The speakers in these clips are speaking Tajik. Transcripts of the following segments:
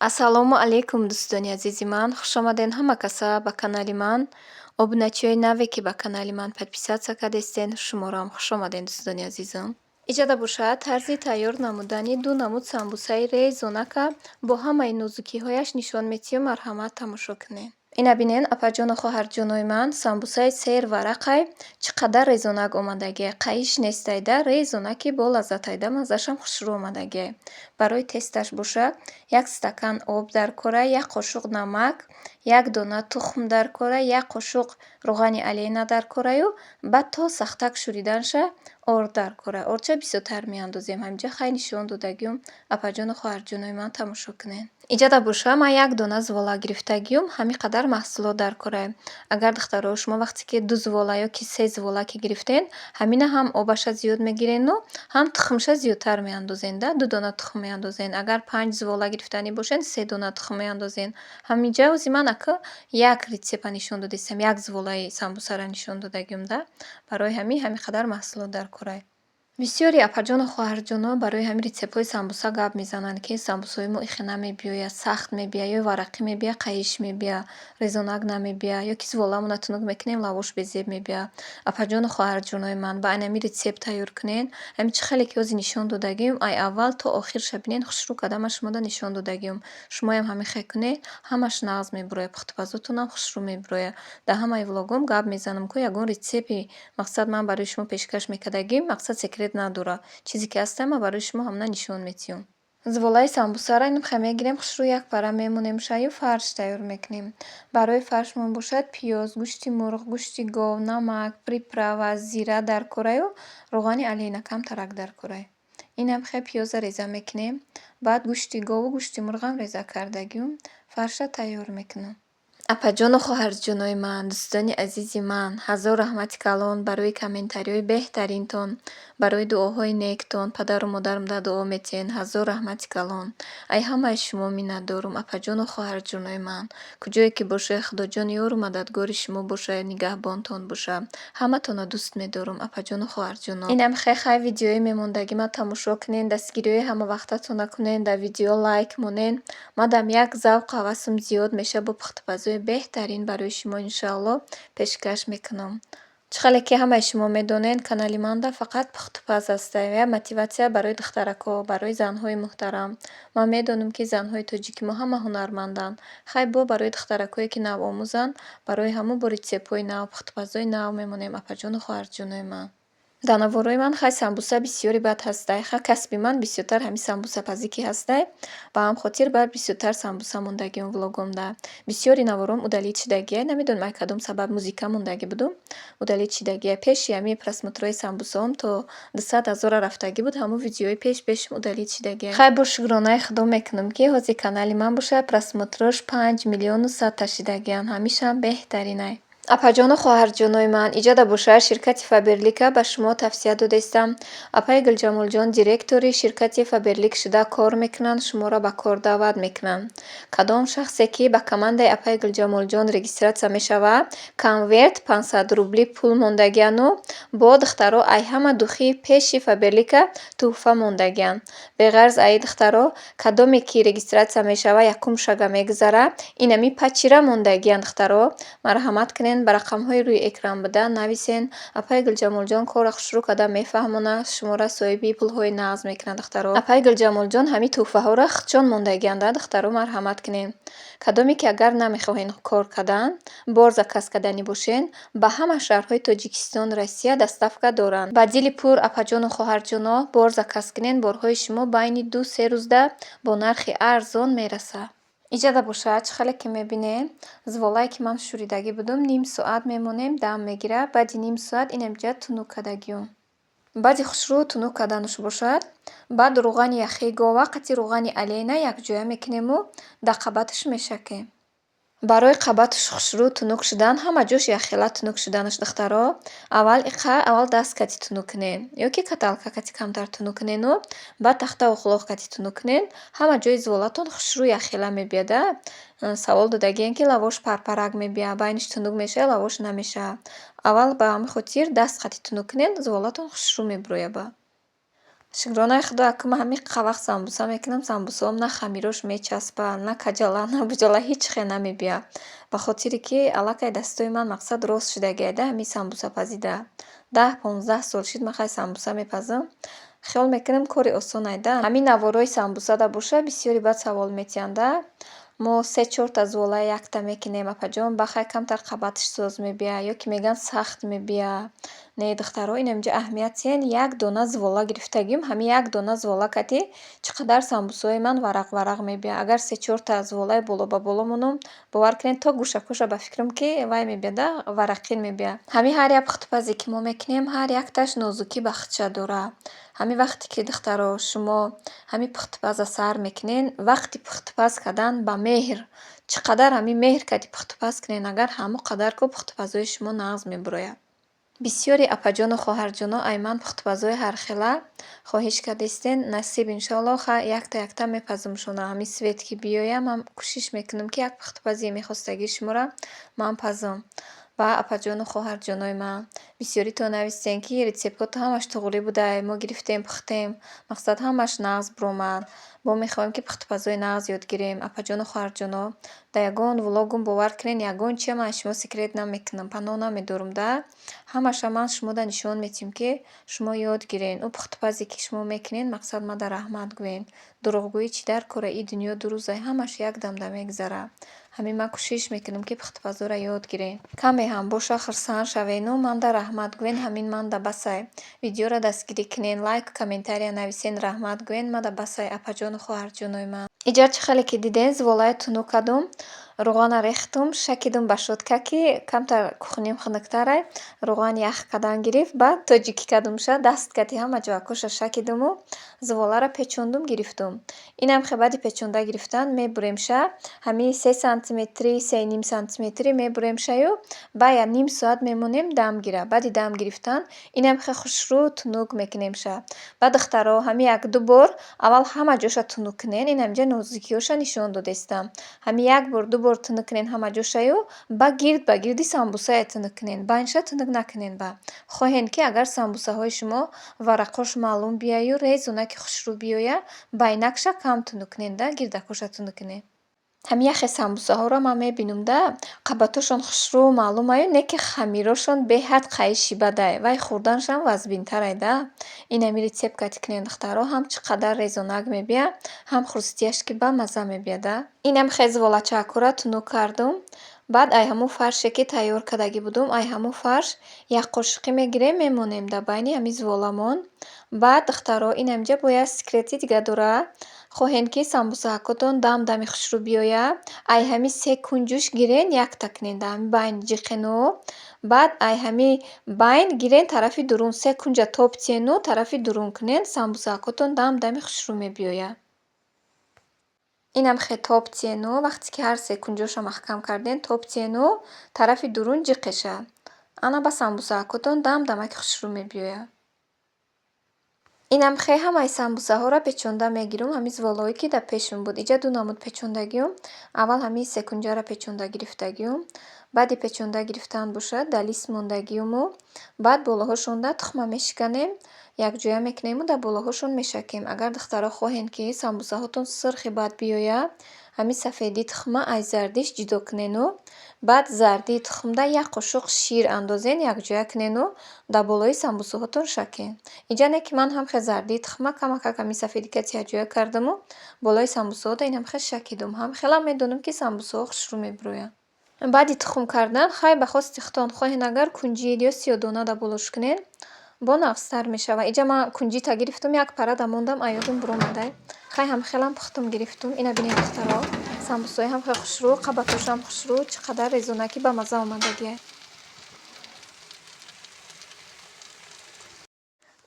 Ассалому алайкум, дӯстони азизи ман. Хушомадед ҳама каса ба канали ман. Обуначиҳои наве ки ба канали ман подписатсия кардестен, шуморо ҳам хушомадед, дӯстони азизам. Иҷода бошад тарзи тайёр намудани ду намуд самбусаи резонака бо ҳамаи нозукиҳояш нишон метиҳам. Марҳамат, тамошо кунед. Ина бинен, апаҷону хоҳарҷонои ман, самбусаи серварақай чӣ қадар резонак омадагия. Қаиш нестайда, резонаки бо лаззатайда, маззашам хушрӯ омадагия. Барои тесташ боша, 1 стакан об дар кора, 1 қошуқ намак, 1 дона тухм дар кора, 1 қошуқ рӯғани алейна дар кораю баъд то сахтак шуриданша орд дар кора. Ордча бисёртар меандозем. Ҳаминҷа хай нишон додагиём. Апаҷону хоҳарҷонои ман, тамошо кунед. Иҷода боша, ман 1 дона звола гирифтагиём. Ҳамин қадар маҳсулот дар кора. Агар духтаро шумо вақте ки 2 звола ёки 3 звола ки гирифтен, ҳамина ҳам обаша зиёд мегирену ҳам тухмша зиёдтар меандозен. 2 дона тухм меандозен. Агар 5 звола гирифтанӣ бошен, 3 дона тухм меандозен. Ҳаминҷа ози ман ака 1 рецепта нишон додистам. 1 зволаи самбусара нишон додагиём да. Барои ҳамин қадар маҳсулот дар кора. Бисёри апаҷону хоҳарҷоно барои ҳамин рецептҳои самбуса гап мезананд, ки самбусаи мо ихе намебиёя, сахт мебия, ё варақӣ мебия, қаиш мебия, резонак намебия, ё ки зволамона тунук мекунем, лавош безеб мебия. Апаҷону хоҳарҷонои ман, ба ҳамин рецепт тайёр кунед. Ҳамин чӣ хеле ки ози нишон додагиём, ай аввал то охирша бинен хушрӯ кардам шумода нишон додагиём. Шумоям ҳамин хел кунед, ҳамаш нағз мебуроя, пухтупазотунам хушрӯ мебуроя. Дар ҳамаи влогом гап мезанам, ки ягон рецепти мақсад ман барои шумо пешкаш мекардагим, мақсад секрет надора. Чизе ки ҳастам, ман барои шумо ҳамна нишон метиҳам. Зволаи самбусаро инхе мегирем, хушрӯ 1 пара мемонем, шаю фарш тайёр мекунем. Барои фаршмон бошад пиёз, гӯшти мурғ, гӯшти гов, намак, приправа, зира дар кораю рӯғани алейна камтарак дар кора. Инам хе пиёза реза мекунем. Баъд гӯшти гову гӯшти мурғам реза кардагиём. Фарша тайёр мекунам. Апаҷону хоҳарҷонои ман, дӯстони азизи ман, ҳазор раҳмати калон барои комментариҳои беҳтаринтон, барои дуоҳои нектон. Падару модарам да дуо метиҳен. Ҳазор раҳмати калон. Ай ҳамаи шумо миннатдорум, апаҷону хоҳарҷонои ман. Куҷое ки бошед, худоҷон ёру мададгори шумо бошад, нигаҳбонтон бошад. Ҳаматонро дӯст медорам, апаҷону хоҳарҷоно. Инам хай видеои мемондагима тамошо кунед, дастгириҳои ҳамавақтатон накунед, дар видео лайк монед. Мадам як завқу ҳавасам зиёд меша бо пухтупазои беҳтарин барои шумо иншоалло пешкаш мекунам. Чӣ хеле ки ҳамаи шумо медонед, канали манда фақат пухтупаз аст ва мотиватсия барои духтаракҳо, барои занҳои муҳтарам. Ман медонам, ки занҳои тоҷики мо ҳама ҳунарманданд. Хай бо барои духтаракҳое ки навомӯзанд, барои ҳамон бо рецептҳои нав, пухтупазои нав мемонем, апаҷону хоҳарҷонои ман. Дар навораи ман хай самбуса бисёри бад ҳастай. Хай касби ман бисёртар ҳамин самбусапазӣ ки ҳастай. Ба ҳам хотир баъд бисёртар самбуса мондагиём влогомда. Бисёри наворам удалит шидагия. Намедонам аз кадом сабаб музика мондаги будум. Удалит шидагия. Пеши ҳамин просмотрои самбусаам то 200,000 рафтагӣ буд. Ҳамон видеои пешим удалит шидагия. Хай бо шукронаи худо мекунам, ки ҳозир канали ман боша просмотрош 5 миллиону 100 та шидагианд. Ҳамишам беҳтаринай. Апаҷону хоҳарҷонои ман, иҷода боша, ширкати Фаберлика ба шумо тавсия додастам. Апай Гулҷамолҷон директори ширкати Фаберлик шуда кор мекунанд, шуморо ба кор даъват мекунанд. Кадом шахсе ки ба командаи апай Гулҷамолҷон регистратсия мешавад, конверт 500 рубли пул мондагиану бо духтаро ай ҳама духи пеши Фаберлика тӯҳфа мондагианд. Беғарз ай духтаро, кадоме ки регистратсия мешава, якум шага мегузара, инами пачира мондагианд духтаро. Марҳамат кунед, ба рақамҳои рӯи экран буда нависен. Апай Гулҷамолҷон кора хушрӯ карда мефаҳмонад, шуморо соҳиби пулҳои нағз мекунад духтаро. Апай Гулҷамолҷон ҳамин тӯҳфаҳоро худчон мондагианд духтаро, марҳамат кунед. Кадоме ки агар намехоҳед кор кардан, бор заказ карданӣ бошен, ба ҳама шаҳрҳои Тоҷикистон, Россия доставка доранд. Ба дили пур апаҷону хоҳарҷоно, бор заказ кунед, борҳои шумо байни 2-3 рӯзда бо нархи арзон мерасад. Иҷода бошад, чӣ хеле ки мебинед, зволае ки ман шӯридагӣ будум, ним соат мемонем, дам мегирад. Баъди ним соат инамҷа тунук кардагиём. Баъди хушрӯ тунук карданаш бошад, баъд рӯғани яхии гов ва қати рӯғани алейна якҷоя мекунему дар қабаташ мешакем. Барои қабаташ хушрӯ тунук шудан, ҳама ҷош яхела тунук шуданаш духтаро, аввал даст кати тунук кунед, ё ки каталка кати камтар тунук кунеду, баъд тахта уғлоқ кати тунук кунед, ҳама ҷои зволатон хушрӯ яхела мебияда. Савол додагиен, ки лавош парпарак мебия, байнаш тунук мешава, лавош намешава. Аввал ба ҳамин хотир даст қати тунук кунед, зволатон хушрӯ мебирояба. Шукронаи Худо, акӯ ман ҳамин қавақ самбуса мекунам, самбусаам на хамирош мечаспад, на каҷала, на буҷала ҳеҷ хе намебияд. Ба хотире ки аллакай дастҳои ман мақсад рост шудагиеда ҳамин самбусапазида. 10-15 сол шуд ман хай самбуса мепазам. Хиёл мекунам кори осонай да. Ҳамин наворои самбусада боша бисёри баъд савол метиҳанд да. Мо 3-4 зволаи якта мекунем апаҷон, бахай камтар қабатш соз мебияд ё ки мегӯянд сахт мебияд. Не духтаро инамҷо аҳамиятиен як дона звола гирифтагием. Ҳамин як дона звола кати чӣ қадар самбусаҳои ман варақ-варақ мебияд. Агар 3-4 зволаи боло ба боло монум, бовар кунед то гӯша-пӯша ба фикрам ки вай мебияд да, варақин мебияд. Ҳамин ҳар як пухтупазе ки мо мекунем, ҳар якташ нозукӣ бахча дорад. Ҳамин вақте ки духтаро шумо ҳамин пухтупаза сар мекунед, вақти пухтупаз кардан ба меҳр, чӣ қадар ҳамин меҳр кати пухтупаз кунед, агар ҳамо қадар ко пухтупазҳои шумо нағз мебарояд. Бисёри апаҷону хоҳарҷоно ай ман пухтупазҳои ҳархела хоҳиш кардистен. Насиб иншоаллоҳ якта мепазумшонам. Ҳамин свет ки биёяд, ман кӯшиш мекунам ки як пухтупази мехостагии шуморо ман пазам. Ва апаҷону хоҳарҷонои ман, бисёритон навистен ки рецептҳото ҳамаш туғри будай, мо гирифтем пухтем, мақсад ҳамаш нағз биромад. Мо мехоҳем ки пухтупазҳои нағз ёд гирем. Апаҷону хоҳарҷоно, дар ягон влогум бовар кунед, ягон чия ман шумо секрет намекунам, паноҳ намедорам да. Ҳамаша ман шумода нишон медиҳам ки шумо ёд гирен. Ӯ пухтупазе ки шумо мекунед, мақсад мада раҳмат гӯен. Дурӯғгӯӣ чӣ дар кора ин дунё ду рӯза, ҳамаш як дамда мегузарад. Ҳамин ман кӯшиш мекунам ки пухтупазҳоро ёд гирен. Каме ҳам боша хурсанд шавену манда раҳмат гӯен, ҳамин манда басай. Видеоро дастгирӣ кунен, лайк, комментария нависен, раҳмат гӯен, мада басай апаҷону хоҳарҷонои ман. Иҷа чӣ хеле ки диден зволаи тунук кардум, руғана рехтум, шакидум ба шотка ки камтар кухним хунуктарай, руған ях кардан гирифт, баъд тоҷикӣ кардумша, даст кати ҳама ҷоякоша шакидуму зволаро печондум гирифтум. Инам хе баъди печонда гирифтан мебуремша, ҳамин 3 сантиметри, 3,5 сантиметри мебуремшаю, ба я ним соат мемонем дам гира. Баъди дам гирифтан, инам хе хушрӯ тунук мекунемша. Ба духтаро ҳамин 1-2 бор аввал ҳама ҷоша тунук кунен, инамҷа нозукиёша нишон додестам. Ҳамин 1-2 бор тунук кунен ҳама ҷошаю, ба гирди самбусае тунук кунен, байнша тунук накунен. Ба хоҳен ки агар самбусаҳои шумо варақош маълум бияю резу на ки хушрӯ биёяд, байнакша кам тунук кунен да, гирдакоша тунук кунен. Ҳамин яхе самбусаҳоро ман мебинум да, қабатошон хушрӯ маълумаю, не ки хамирошон беҳад қайиши бадай, вай хӯрданшам вазбинтарай да. Инамин рецепт кати кунен духтаро, ҳам чӣ қадар резонак мебияд, ҳам хурустияш ки ба мазза мебияд да. Инам хе зволачакура тунук кардум. Баъд ай ҳамун фарше ки тайёр кардагӣ будум, ай ҳамун фарш як қошиқӣ мегирем, мемонем дар байни ҳамин зволамон. Баъд духтаро инамҷа бояд секрети дига дорад. Хоҳен ки самбусаҳакотон дами хушрӯ биёяд, ай ҳамин 3 кунҷуш гирен якта кунен дар ҳамин байн ҷиқену. Баъд ай ҳамин байн гирен тарафи дурун, 3 кунҷа тоб тиену тарафи дурун кунен, самбусаҳакотон дами хушрӯ мебиёяд. Инам хе тоб тиену, вақте ки ҳар 3 кунҷоша маҳкам карден, тоб тиену, тарафи дурун ҷиқеша. Ана ба самбусаҳакотон дамаки хушрӯ мебиёяд. Инам хе ҳамаи самбусаҳоро печонда мегирум, ҳамин зволое ки дар пешум буд. Иҷа 2 намуд печондагиём. Аввал ҳамин 3 кунҷаро печонда гирифтагиём. Баъди печонда гирифтан бошад, дар лист мондагиёму. Баъд болоҳошонда тухма мешиканем, якҷоя мекунему, дар болоҳошон мешакем. Агар духтаро хоҳен ки самбусаҳотон сирхи бад биёяд, ҳамин сафедии тухма аз зардиш ҷудо кунену. Баъд зардии тухмда як қошуқ шир андозен, якҷоя кунену, дар болои самбусаҳотон шакен. Иҷа не ки ман ҳам хе зардии тухма камакак ҳамин сафеди кати якҷоя кардаму, болои самбусаҳода инам хе шакидум. Ҳам хелам медонам ки самбусаҳо хушрӯ мебироянд. Баъди тухм кардан, хай ба хости худтон, хоҳен агар кунҷид ё сиёҳдона дар болош кунен, бонағзтар мешавад. Иҷа ман кунҷита гирифтум, як парада мондам, ай ёдам биромадай. Хай ҳам хелам пухтум гирифтум. Ина бинед духтаро, самбусаҳои ҳам хе хушрӯ, қабатошам хушрӯ, чӣ қадар резонакӣ ба мазза омадагиай.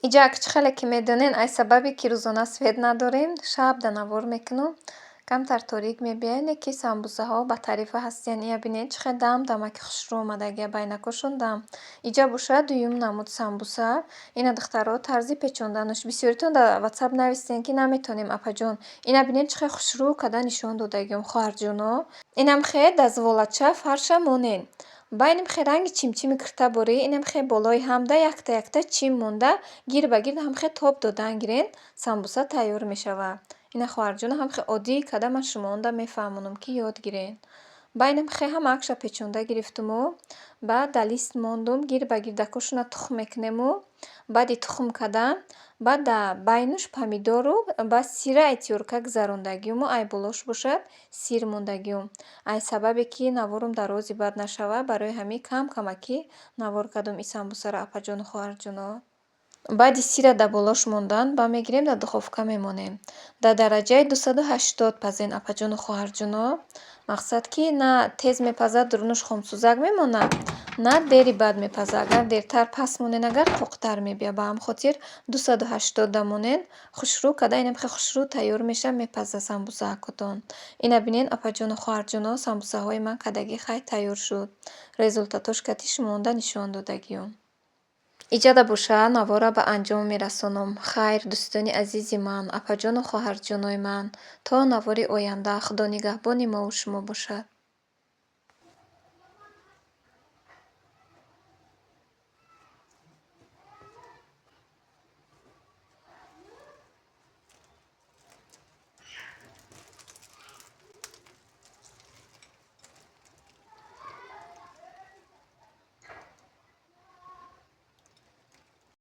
Иҷа чӣ хеле ки медонен, ай сабаби ки рӯзона свет надорем, шаб дар навор мекунам, камтар торик мебияд, не ки самбусаҳо ба тарифа ҳастиянд. Ия бинед чӣ хеле дамаки хушрӯ омадагиай, байнакошон дам. Иҷа боша 2 намуд самбуса. Ина духтаро тарзи печонданаш. Бисёритон дар WhatsApp навистен ки наметонем апаҷон. Ина бинед чӣ хеле хушрӯ карда нишон додагиём хоҳарҷоно. Инам хе дар зволача фарша монен. Ба инам хе ранги чимчими киртаборӣ, инам хе болои ҳамда якта чим монда гирд ба гирд ҳам хе тоб додан гирен, самбуса тайёр мешавад. Ина хоҳарҷоно ҳам хе оддӣ када ман шумоонда мефаҳмонам, ки ёд гирен. Ба инам хе ҳама акша печонда гирифтуму, баъд дар лист мондум, гирд ба гирдакошона тухм мекунему, баъди тухм кардан, баъд дар байнуш помидору ба сира ай тиёр кард гузарондагиуму, ай болош бошад сир мондагиум. Ай сабабе ки наворум дарози бад нашавад, барои ҳамин кам-камакӣ навор кардум ин самбусаро, апаҷону хоҳарҷоно. Баъди сира дар болош мондан, ба мегирем дар духовка мемонем. Дар дараҷаи 280 пазен, апаҷону хоҳарҷоно. Мақсад ки на тез мепазад, дурнуш хомсӯзак мемонад, на дери бад мепазад. Агар дертар паст монен, агар қоқтар мебияд. Ба ҳамин хотир 280 монен, хушрӯ када инам хе хушрӯ тайёр мешавад, мепазад самбусаҳакотон. Ина бинед, апаҷону хоҳарҷоно, самбусаҳои ман кадаги хай тайёр шуд. Результатош кати шумоонда нишон додагиём. Иҷада бошад, навора ба анҷом мерасонам. Хайр, дӯстони азизи ман, апаҷону хоҳарҷонои ман. То навори оянда, Худо нигаҳбони мову шумо бошад.